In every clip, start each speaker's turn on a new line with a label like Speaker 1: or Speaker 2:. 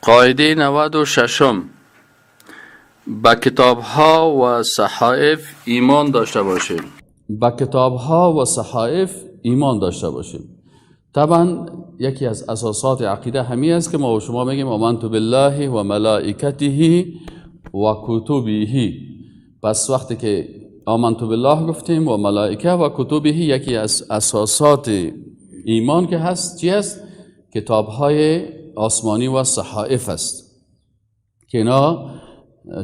Speaker 1: قاعده 96 به کتاب ها و صحائف ایمان داشته باشیم.
Speaker 2: به کتاب ها و صحائف ایمان داشته باشیم. طبعا یکی از اساسات عقیده همی است که ما و شما میگیم آمنت بالله و ملائکته و کتبه. پس وقتی که آمنت بالله گفتیم و ملائکه و کتبه، یکی از اساسات ایمان که هست چی است؟ کتاب های آسمانی و صحائف است که اینا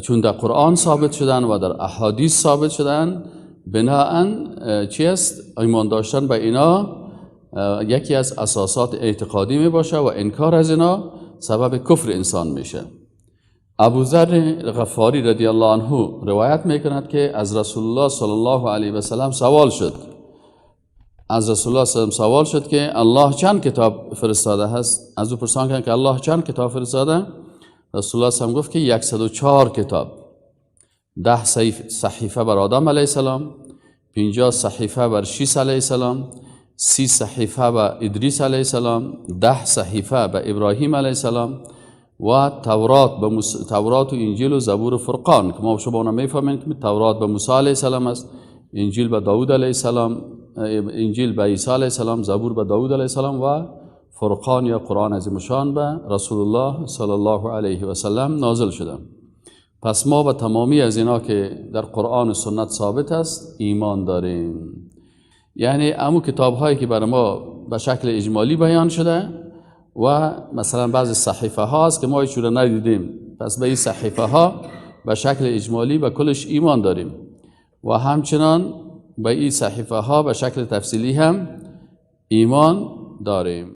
Speaker 2: چون در قرآن ثابت شدن و در احادیث ثابت شدن، بناهن چی است؟ ایمان داشتن به اینا یکی از اساسات اعتقادی می باشه و انکار از اینا سبب کفر انسان میشه. ابوذر غفاری رضی الله عنه روایت میکند که از رسول الله صلی الله علیه و سلم سوال شد. از رسول الله صلی الله علیه و سوال شد که الله چند کتاب فرستاده هست؟ از او پرسان کردند که الله چند کتاب فرستاده؟ رسول الله صلی الله علیه و سلم گفت که 104 کتاب. 10 صحیفه بر آدم علیه السلام، 50 صحیفه بر شیس علیه السلام، 30 صحیفه به ادریس علیه السلام، 10 صحیفه به ابراهیم علیه السلام و تورات و انجیل و زبور و فرقان که ما شما میفهمیم که تورات به موسی علیه السلام است، انجیل به داوود علیه السلام، انجیل به عیسی علیه السلام، زبور به داوود علیه السلام و فرقان یا قرآن عظیم شان به رسول الله صلی الله علیه و سلم نازل شده. پس ما به تمامی از اینا که در قرآن و سنت ثابت است ایمان داریم. یعنی امو کتاب هایی که برای ما به شکل اجمالی بیان شده و مثلا بعضی صحیفه ها هست که ما هیچ رو ندیدیم، پس به این صحیفه ها به شکل اجمالی به کلش ایمان داریم و همچنان به این صحیفه ها به شکل تفصیلی هم ایمان داریم.